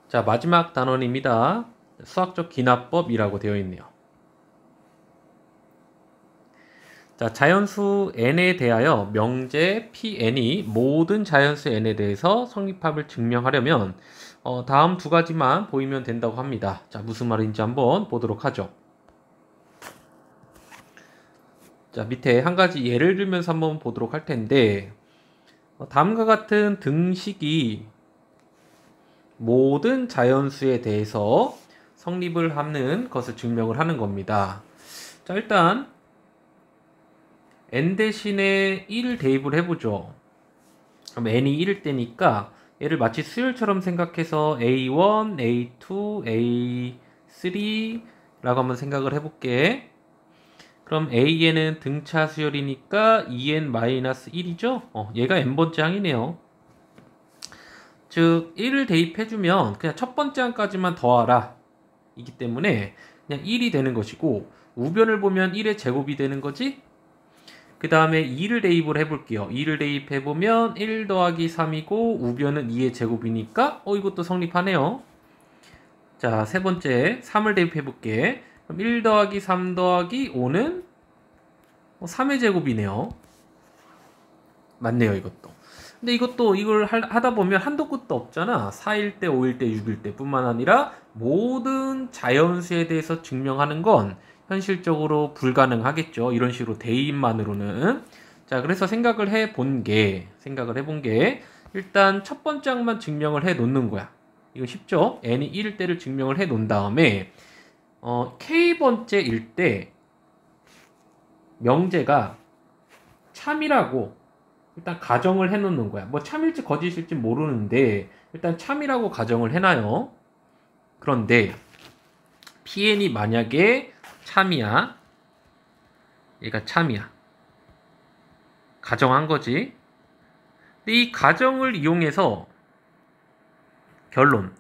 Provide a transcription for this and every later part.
자, 마지막 단원입니다. 수학적 기납법이라고 되어 있네요. 자, 자연수 n에 대하여 명제 Pn이 모든 자연수 n에 대해서 성립함을 증명하려면 다음 두 가지만 보이면 된다고 합니다. 자, 무슨 말인지 한번 보도록 하죠. 자, 밑에 한 가지 예를 들면서 한번 보도록 할 텐데, 다음과 같은 등식이 모든 자연수에 대해서 성립을 하는 것을 증명을 하는 겁니다. 자, 일단 n 대신에 1 대입을 해보죠. 그럼 n이 1일 때니까 얘를 마치 수열처럼 생각해서 a1, a2, a3라고 한번 생각을 해볼게. 그럼 an은 등차 수열이니까 2n-1이죠? 얘가 n번째 항이네요. 즉 1을 대입해주면 그냥 첫 번째 항까지만 더하라 이기 때문에 그냥 1이 되는 것이고, 우변을 보면 1의 제곱이 되는 거지. 그 다음에 2를 대입을 해볼게요. 2를 대입해보면 1 더하기 3이고 우변은 2의 제곱이니까 이것도 성립하네요. 자, 세 번째 3을 대입해볼게. 그럼 1 더하기 3 더하기 5는 3의 제곱이네요. 맞네요, 이것도. 근데 이걸 하다 보면 한도 끝도 없잖아. 4일 때, 5일 때, 6일 때 뿐만 아니라 모든 자연수에 대해서 증명하는 건 현실적으로 불가능하겠죠. 이런 식으로 대입만으로는. 자, 그래서 생각을 해본 게 일단 첫 번째 항만 증명을 해 놓는 거야. 이거 쉽죠? n이 1일 때를 증명을 해 놓은 다음에 k번째일 때 명제가 참이라고 일단 가정을 해 놓는 거야. 뭐 참일지 거짓일지 모르는데 일단 참이라고 가정을 해놔요. 그런데 PN이 만약에 참이야. 얘가 참이야. 가정한 거지. 근데 이 가정을 이용해서 결론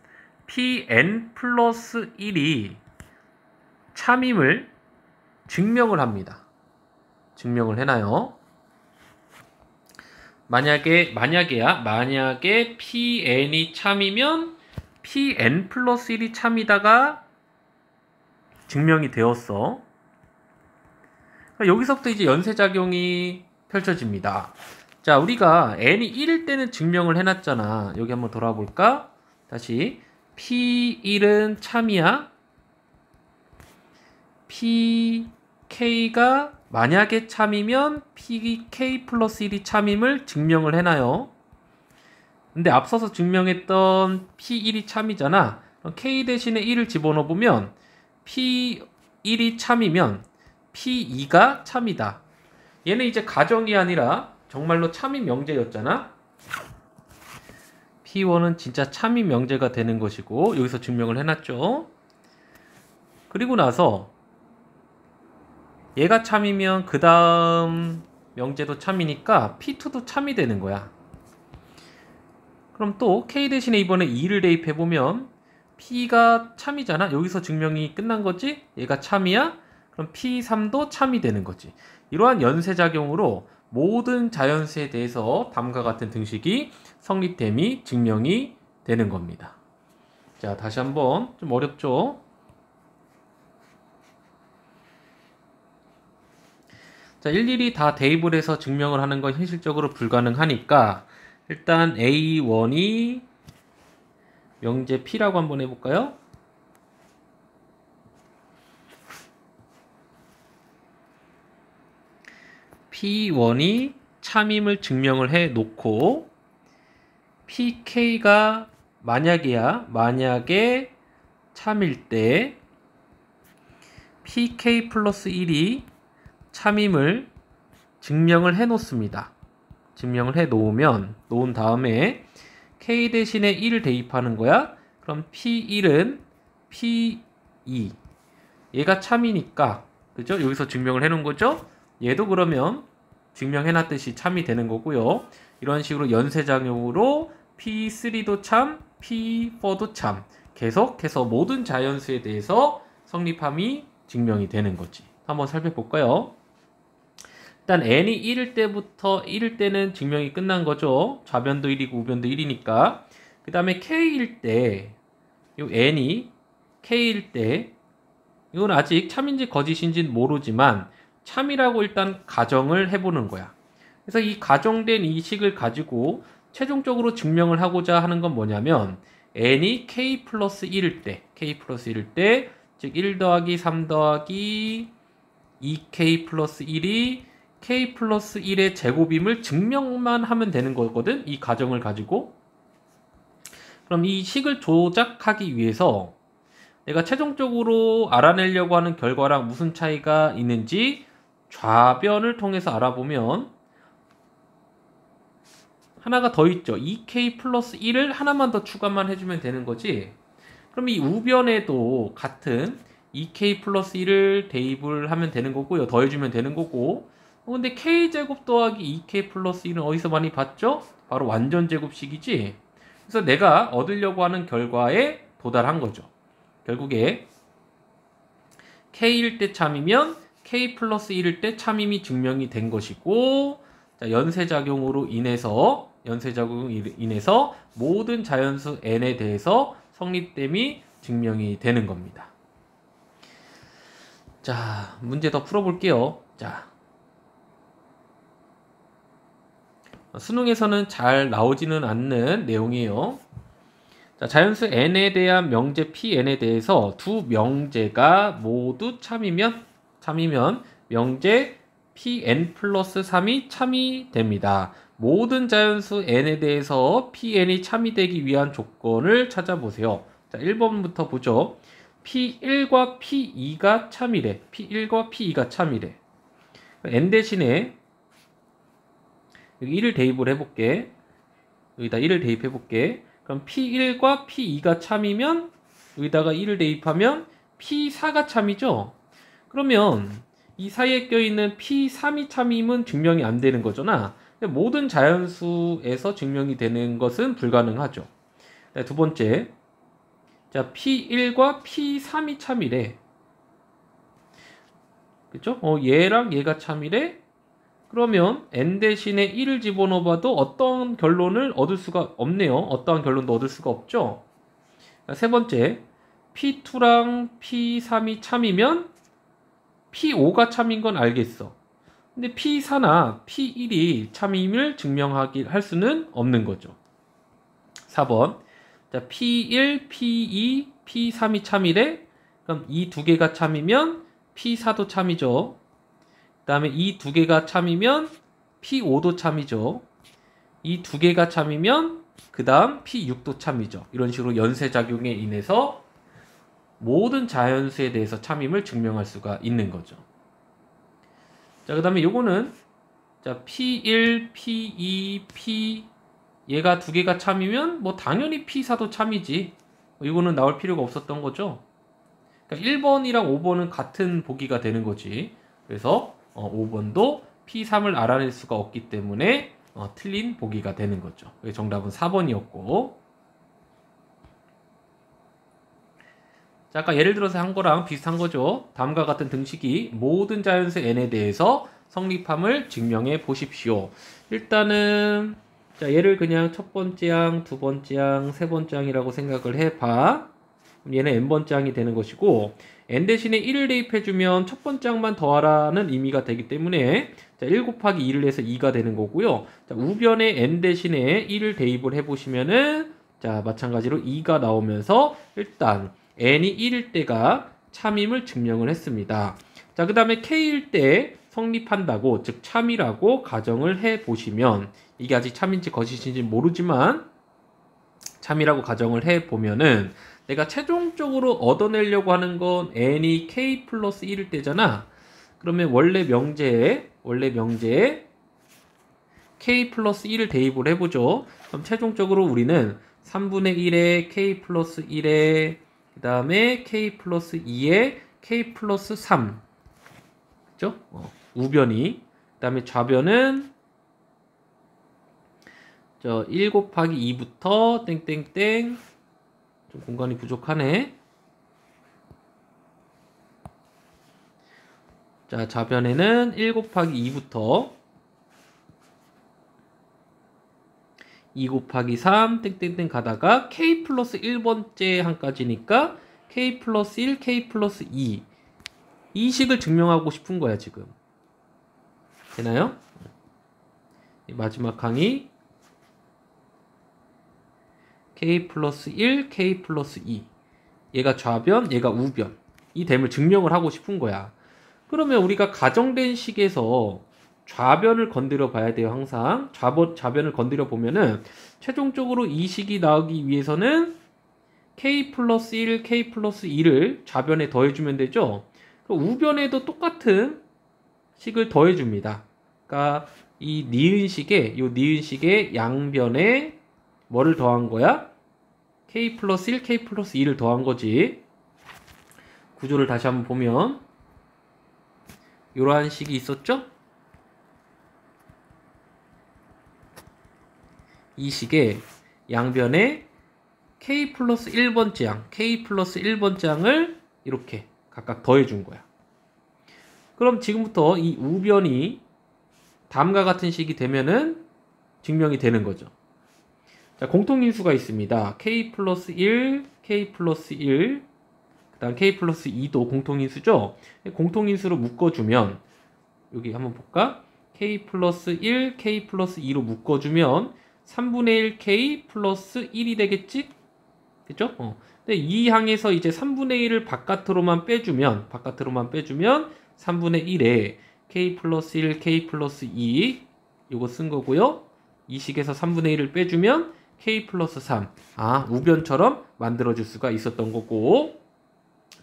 PN 플러스 1이 참임을 증명을 합니다. 증명을 해놔요. 만약에 PN이 참이면 PN 플러스 1이 참이다가 증명이 되었어. 여기서부터 이제 연쇄작용이 펼쳐집니다. 자, 우리가 n이 1일 때는 증명을 해놨잖아. 여기 한번 돌아와 볼까? 다시 P1은 참이야. PK가 만약에 참이면 PK 플러스 1이 참임을 증명을 해놔요. 근데 앞서서 증명했던 P1이 참이잖아. K 대신에 1을 집어넣어보면 P1이 참이면 P2가 참이다. 얘는 이제 가정이 아니라 정말로 참임 명제였잖아. P1은 진짜 참임 명제가 되는 것이고, 여기서 증명을 해놨죠. 그리고 나서 얘가 참이면 그 다음 명제도 참이니까 P2도 참이 되는 거야. 그럼 또 K 대신에 이번에 2를 대입해보면 P가 참이잖아. 여기서 증명이 끝난 거지? 얘가 참이야? 그럼 P3도 참이 되는 거지. 이러한 연쇄작용으로 모든 자연수에 대해서 다음과 같은 등식이 성립됨이 증명이 되는 겁니다. 자, 다시 한번. 좀 어렵죠? 자, 일일이 다 대입을 해서 증명을 하는 건 현실적으로 불가능하니까 일단 A1이 명제 P라고 한번 해볼까요? P1이 참임을 증명을 해 놓고 PK가 만약에 참일 때 PK 플러스 1이 참임을 증명을 해 놓습니다. 증명을 해 놓은 다음에 K 대신에 1을 대입하는 거야. 그럼 P1은 P2. 얘가 참이니까, 그죠? 여기서 증명을 해 놓은 거죠? 얘도 그러면 증명해 놨듯이 참이 되는 거고요. 이런 식으로 연쇄작용으로 P3도 참, P4도 참. 계속해서 모든 자연수에 대해서 성립함이 증명이 되는 거지. 한번 살펴볼까요? 일단 n이 1일 때는 증명이 끝난 거죠. 좌변도 1이고 우변도 1이니까. 그 다음에 k일 때 요 n이 k일 때 이건 아직 참인지 거짓인지는 모르지만 참이라고 일단 가정을 해보는 거야. 그래서 이 가정된 이 식을 가지고 최종적으로 증명을 하고자 하는 건 뭐냐면 n이 k 플러스 1일 때, 즉 1 더하기 3 더하기 2k 플러스 1이 k 플러스 1의 제곱임을 증명만 하면 되는 거거든. 이 가정을 가지고. 그럼 이 식을 조작하기 위해서 내가 최종적으로 알아내려고 하는 결과랑 무슨 차이가 있는지 좌변을 통해서 알아보면 하나가 더 있죠. 2k 플러스 1을 하나만 더 추가만 해주면 되는 거지. 그럼 이 우변에도 같은 2k 플러스 1을 대입을 하면 되는 거고요. 더해주면 되는 거고. 근데 k제곱 더하기 2k 플러스 1은 어디서 많이 봤죠? 바로 완전제곱식이지. 그래서 내가 얻으려고 하는 결과에 도달한 거죠. 결국에 k일 때 참이면 k 플러스 1일 때 참임이 증명이 된 것이고, 자, 연쇄작용으로 인해서 모든 자연수 n에 대해서 성립됨이 증명이 되는 겁니다. 자, 문제 더 풀어볼게요. 자, 수능에서는 잘 나오지는 않는 내용이에요. 자, 자연수 n에 대한 명제 pn에 대해서 두 명제가 모두 참이면 명제 pn 플러스 3이 참이 됩니다. 모든 자연수 n에 대해서 pn이 참이 되기 위한 조건을 찾아보세요. 자, 1번부터 보죠. p1과 p2가 참이래. n 대신에 여기 1을 대입을 해볼게. 여기다 1을 대입해볼게. 그럼 P1과 P2가 참이면 여기다가 1을 대입하면 P4가 참이죠. 그러면 이 사이에 껴있는 P3이 참임은 증명이 안 되는 거잖아. 모든 자연수에서 증명이 되는 것은 불가능하죠. 두 번째, 자, P1과 P3이 참이래. 그쵸? 얘랑 얘가 참이래. 그러면 n 대신에 1을 집어넣어봐도 어떤 결론을 얻을 수가 없네요. 어떠한 결론도 얻을 수가 없죠. 세 번째, P2랑 P3이 참이면 P5가 참인 건 알겠어. 근데 P4나 P1이 참임을 할 수는 없는 거죠. 4번, 자, P1, P2, P3이 참이래. 그럼 이 두 개가 참이면 P4도 참이죠. 그 다음에 이 두 개가 참이면 P5도 참이죠. 이 두 개가 참이면 그 다음 P6도 참이죠. 이런 식으로 연쇄작용에 인해서 모든 자연수에 대해서 참임을 증명할 수가 있는 거죠. 자, 그 다음에 요거는 자, P1, P2, P 얘가 두 개가 참이면 뭐 당연히 P4도 참이지. 이거는 나올 필요가 없었던 거죠. 그러니까 1번이랑 5번은 같은 보기가 되는 거지. 그래서 5번도 P3을 알아낼 수가 없기 때문에 틀린 보기가 되는 거죠. 정답은 4번이었고. 자, 아까 예를 들어서 한 거랑 비슷한 거죠. 다음과 같은 등식이 모든 자연수 n에 대해서 성립함을 증명해 보십시오. 일단은 자, 얘를 그냥 첫 번째 항, 두 번째 항, 세 번째 항이라고 생각을 해봐. 얘는 n번째 항이 되는 것이고, n 대신에 1을 대입해주면 첫 번째 항만 더하라는 의미가 되기 때문에 자, 1 곱하기 2를 해서 2가 되는 거고요. 자, 우변에 n 대신에 1을 대입을 해보시면은 자, 마찬가지로 2가 나오면서 일단 n이 1일 때가 참임을 증명을 했습니다. 자, 그 다음에 k일 때 성립한다고, 즉 참이라고 가정을 해보시면, 이게 아직 참인지 거짓인지 모르지만 참이라고 가정을 해보면은 내가 최종적으로 얻어내려고 하는 건 n이 k 플러스 1일 때잖아. 그러면 원래 명제에 k 플러스 1을 대입을 해보죠. 그럼 최종적으로 우리는 3분의 1에 k 플러스 1에 그 다음에 k 플러스 2에 k 플러스 3 그죠? 우변이. 그 다음에 좌변은 1 곱하기 2부터 땡땡땡. 좀 공간이 부족하네. 자, 좌변에는 1 곱하기 2부터 2 곱하기 3 땡땡땡 가다가 k 플러스 1번째 항까지니까 k 플러스 1, k 플러스 2 이 식을 증명하고 싶은 거야 지금. 되나요? 마지막 항이 k 플러스 1, k 플러스 2 얘가 좌변, 얘가 우변 이 됨을 증명을 하고 싶은 거야. 그러면 우리가 가정된 식에서 좌변을 건드려 봐야 돼요. 항상 좌변을 건드려 보면은 최종적으로 이 식이 나오기 위해서는 k 플러스 1, k 플러스 2를 좌변에 더해주면 되죠. 우변에도 똑같은 식을 더해줍니다. 그러니까 이 니은식의 양변에 뭐를 더한 거야? k 플러스 1, k 플러스 2를 더한 거지. 구조를 다시 한번 보면 이러한 식이 있었죠? 이 식의 양변에 k 플러스 1번째 양, k 플러스 1번째 양을 이렇게 각각 더해준 거야. 그럼 지금부터 이 우변이 다음과 같은 식이 되면은 증명이 되는 거죠. 자, 공통인수가 있습니다. k 플러스 1, k 플러스 1, 그 다음 k 플러스 2도 공통인수죠. 공통인수로 묶어주면 여기 한번 볼까? k 플러스 1, k 플러스 2로 묶어주면 3분의 1 k 플러스 1이 되겠지? 그죠? 근데 이 항에서 이제 3분의 1을 바깥으로만 빼주면 3분의 1에 k 플러스 1, k 플러스 2 이거 쓴 거고요. 이 식에서 3분의 1을 빼주면 k 플러스 3 우변처럼 만들어줄 수가 있었던 거고,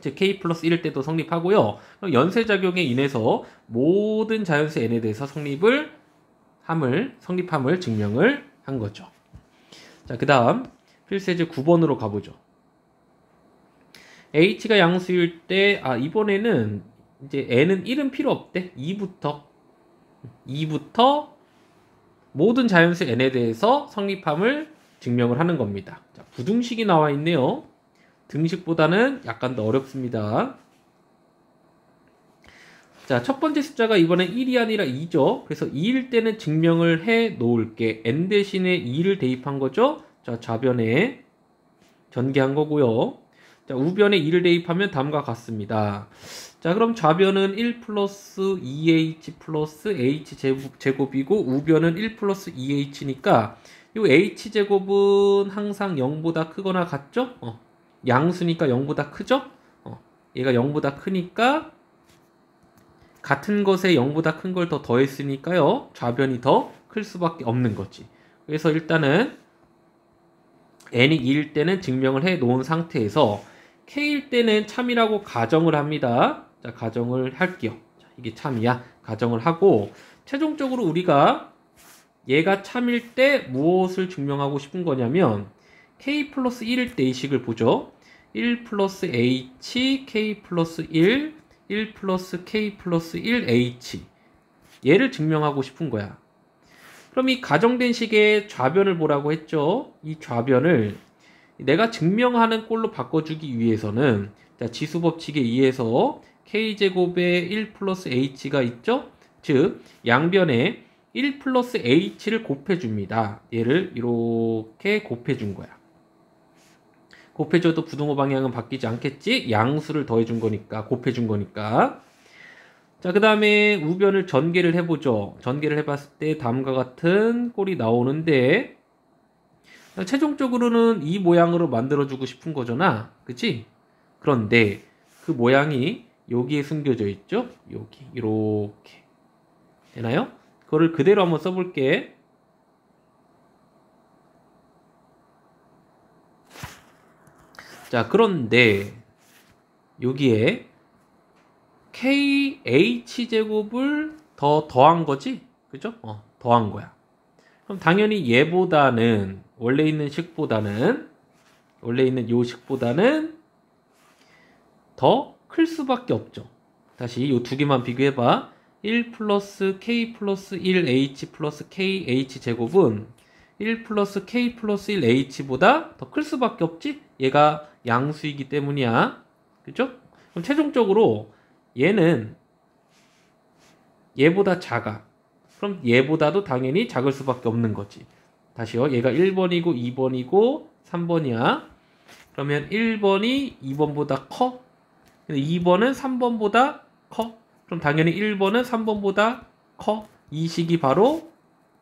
즉 k 플러스 1일 때도 성립하고요. 연쇄작용에 인해서 모든 자연수 n에 대해서 성립함을 증명을 한 거죠. 자, 그 다음 필세제 9번으로 가보죠. h가 양수일 때 이번에는 이제 n은 1은 필요 없대. 2부터 모든 자연수 n에 대해서 성립함을 증명을 하는 겁니다. 자, 부등식이 나와 있네요. 등식보다는 약간 더 어렵습니다. 자, 첫 번째 숫자가 이번엔 1이 아니라 2죠. 그래서 2일 때는 증명을 해 놓을게. n 대신에 2를 대입한 거죠. 자, 좌변에 전개한 거고요. 자, 우변에 2를 대입하면 다음과 같습니다. 자, 그럼 좌변은 1 플러스 2h 플러스 h 제곱이고 우변은 1 플러스 2h니까 이 h제곱은 항상 0보다 크거나 같죠? 양수니까 0보다 크죠? 얘가 0보다 크니까 같은 것에 0보다 큰 걸 더 더했으니까요. 좌변이 더 클 수밖에 없는 거지. 그래서 일단은 n이 2일 때는 증명을 해 놓은 상태에서 k일 때는 참이라고 가정을 합니다. 자, 가정을 할게요. 자, 이게 참이야. 가정을 하고 최종적으로 우리가 얘가 참일 때 무엇을 증명하고 싶은 거냐면 k 플러스 1일 때 이 식을 보죠. 1 플러스 h, k 플러스 1, 1 플러스 k 플러스 1, h 얘를 증명하고 싶은 거야. 그럼 이 가정된 식의 좌변을 보라고 했죠. 이 좌변을 내가 증명하는 꼴로 바꿔주기 위해서는 자, 지수법칙에 의해서 k제곱에 1 플러스 h가 있죠. 즉 양변에 1 플러스 h를 곱해줍니다. 얘를 이렇게 곱해준 거야. 곱해줘도 부등호 방향은 바뀌지 않겠지? 양수를 더해준 거니까, 곱해준 거니까. 자, 그 다음에 우변을 전개를 해보죠. 전개를 해봤을 때 다음과 같은 꼴이 나오는데 최종적으로는 이 모양으로 만들어주고 싶은 거잖아. 그치? 그런데 그 모양이 여기에 숨겨져 있죠? 여기 이렇게 되나요? 그거를 그대로 한번 써볼게. 자, 그런데 여기에 KH제곱을 더한 거지? 그죠? 더한 거야. 그럼 당연히 얘보다는 원래 있는 식보다는 요 식보다는 더 클 수밖에 없죠. 다시 이 두 개만 비교해봐. 1 플러스 K 플러스 1 H 플러스 KH 제곱은 1 플러스 K 플러스 1 H보다 더 클 수밖에 없지? 얘가 양수이기 때문이야. 그죠? 그럼 최종적으로 얘는 얘보다 작아. 그럼 얘보다도 당연히 작을 수밖에 없는 거지. 다시요. 얘가 1번이고 2번이고 3번이야. 그러면 1번이 2번보다 커? 근데 2번은 3번보다 커? 그럼 당연히 1번은 3번보다 커? 이 식이 바로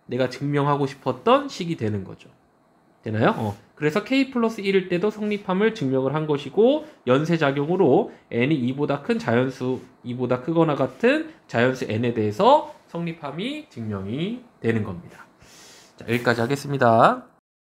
내가 증명하고 싶었던 식이 되는 거죠. 되나요? 그래서 k 플러스 1일 때도 성립함을 증명을 한 것이고 연쇄작용으로 n이 2보다 큰 자연수 2보다 크거나 같은 자연수 n에 대해서 성립함이 증명이 되는 겁니다. 자, 여기까지 하겠습니다.